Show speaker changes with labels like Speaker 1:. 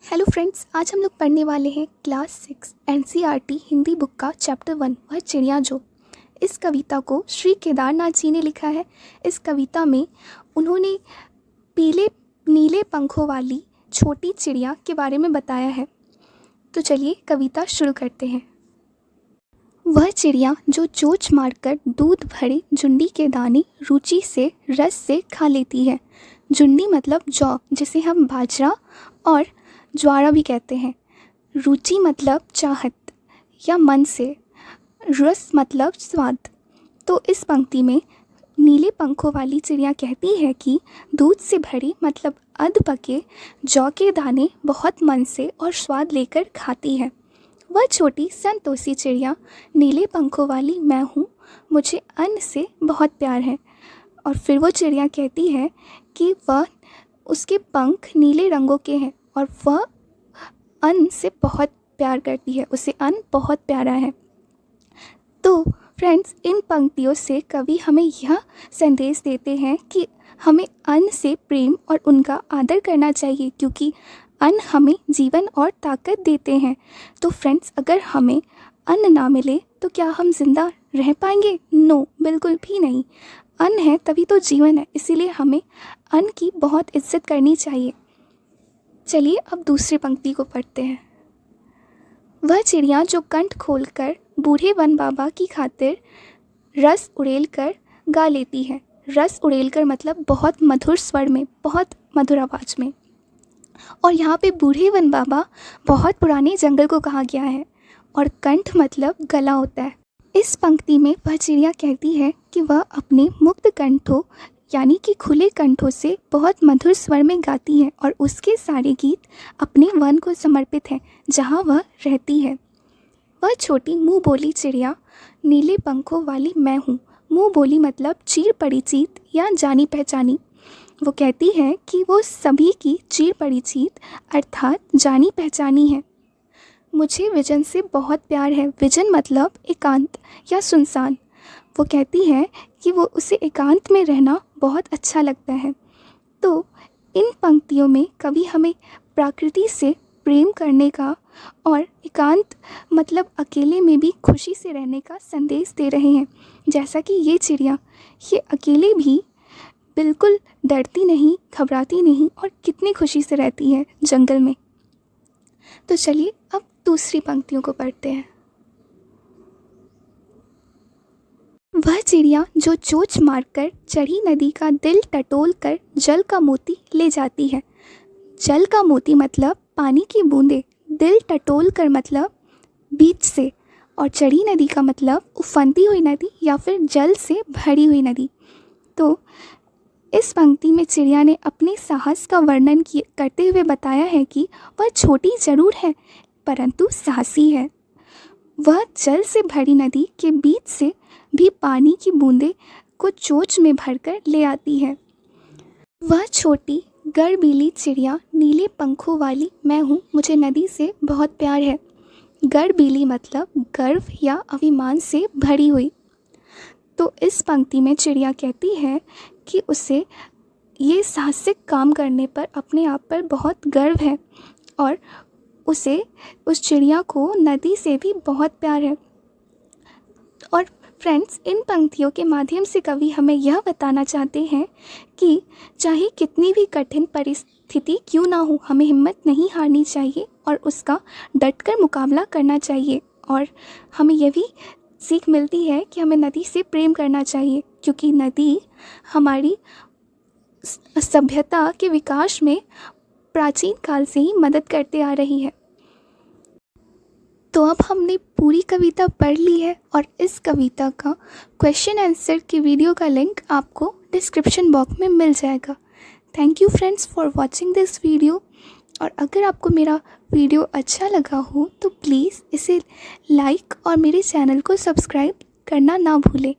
Speaker 1: Hello friends, आज हम लोग पढ़ने वाले हैं क्लास 6 एनसीईआरटी हिंदी बुक का चैप्टर 1 वह चिड़िया जो। इस कविता को श्री केदारनाथ जी ने लिखा है। इस कविता में उन्होंने पीले नीले पंखों वाली छोटी चिड़िया के बारे में बताया है। तो चलिए कविता शुरू करते हैं। वह चिड़िया जो चोंच मारकर दूध भरे जुंडी के दाने रुचि से रस से खा लेती है। जुंडी मतलब जौ, जिसे हम बाजरा और ज्वारा भी कहते हैं। रुचि मतलब चाहत या मन से, रस मतलब स्वाद। तो इस पंक्ति में नीले पंखों वाली चिड़िया कहती है कि दूध से भरी मतलब अध पके जौ के दाने बहुत मन से और स्वाद लेकर खाती है। वह छोटी संतोषी चिड़िया नीले पंखों वाली मैं हूँ, मुझे अन्न से बहुत प्यार है। और फिर वो चिड़िया कहती है कि वह उसके पंख नीले रंगों के हैं और वह अन्न से बहुत प्यार करती है, उसे अन्न बहुत प्यारा है। तो फ्रेंड्स, इन पंक्तियों से कवि हमें यह संदेश देते हैं कि हमें अन्न से प्रेम और उनका आदर करना चाहिए, क्योंकि अन्न हमें जीवन और ताकत देते हैं। तो फ्रेंड्स, अगर हमें अन्न ना मिले तो क्या हम जिंदा रह पाएंगे? नो, बिल्कुल भी नहीं। अन्न है तभी तो जीवन है, इसीलिए हमें अन्न की बहुत इज्जत करनी चाहिए। चलिए अब दूसरी पंक्ति को पढ़ते हैं। वह चिड़िया जो कंठ खोलकर बूढ़े वन बाबा की खातिर रस उड़ेल कर गा लेती है। रस उड़ेल कर मतलब बहुत मधुर स्वर में, बहुत मधुर आवाज़ में। और यहाँ पे बूढ़े वन बाबा बहुत पुराने जंगल को कहा गया है और कंठ मतलब गला होता है। इस पंक्ति में वह चिड़िया कहती है कि वह अपने मुक्त कंठों यानी कि खुले कंठों से बहुत मधुर स्वर में गाती है और उसके सारे गीत अपने वन को समर्पित हैं जहाँ वह रहती है। वह छोटी मुँह बोली चिड़िया नीले पंखों वाली मैं हूँ। मुँह बोली मतलब चीर परिचित या जानी पहचानी। वो कहती है कि वो सभी की चीर परिचित अर्थात जानी पहचानी है। मुझे विजन से बहुत प्यार है। विजन मतलब एकांत या सुनसान। वो कहती है कि वो उसे एकांत में रहना बहुत अच्छा लगता है। तो इन पंक्तियों में कवि हमें प्रकृति से प्रेम करने का और एकांत मतलब अकेले में भी खुशी से रहने का संदेश दे रहे हैं। जैसा कि ये चिड़िया ये अकेले भी बिल्कुल डरती नहीं, घबराती नहीं और कितनी खुशी से रहती है जंगल में। तो चलिए अब दूसरी पंक्तियों को पढ़ते हैं। वह चिड़िया जो चोंच मारकर चढ़ी नदी का दिल टटोल कर जल का मोती ले जाती है। जल का मोती मतलब पानी की बूंदें, दिल टटोल कर मतलब बीच से, और चढ़ी नदी का मतलब उफनती हुई नदी या फिर जल से भरी हुई नदी। तो इस पंक्ति में चिड़िया ने अपने साहस का वर्णन करते हुए बताया है कि वह छोटी जरूर है परंतु साहसी है। वह जल से भरी नदी के बीच से भी पानी की बूंदें को चोंच में भरकर ले आती है। वह छोटी गर्वीली चिड़िया नीले पंखों वाली मैं हूँ, मुझे नदी से बहुत प्यार है। गर्वीली मतलब गर्व या अभिमान से भरी हुई। तो इस पंक्ति में चिड़िया कहती है कि उसे ये साहसिक काम करने पर अपने आप पर बहुत गर्व है और उसे उस चिड़िया को नदी से भी बहुत प्यार है। और फ्रेंड्स, इन पंक्तियों के माध्यम से कवि हमें यह बताना चाहते हैं कि चाहे कितनी भी कठिन परिस्थिति क्यों ना हो, हमें हिम्मत नहीं हारनी चाहिए और उसका डटकर मुकाबला करना चाहिए। और हमें यह भी सीख मिलती है कि हमें नदी से प्रेम करना चाहिए, क्योंकि नदी हमारी सभ्यता के विकास में प्राचीन काल से ही मदद करते आ रही है। तो अब हमने पूरी कविता पढ़ ली है और इस कविता का क्वेश्चन आंसर की वीडियो का लिंक आपको डिस्क्रिप्शन बॉक्स में मिल जाएगा। Thank you friends for watching this video. और अगर आपको मेरा वीडियो अच्छा लगा हो तो प्लीज़ इसे लाइक और मेरे चैनल को सब्सक्राइब करना ना भूलें।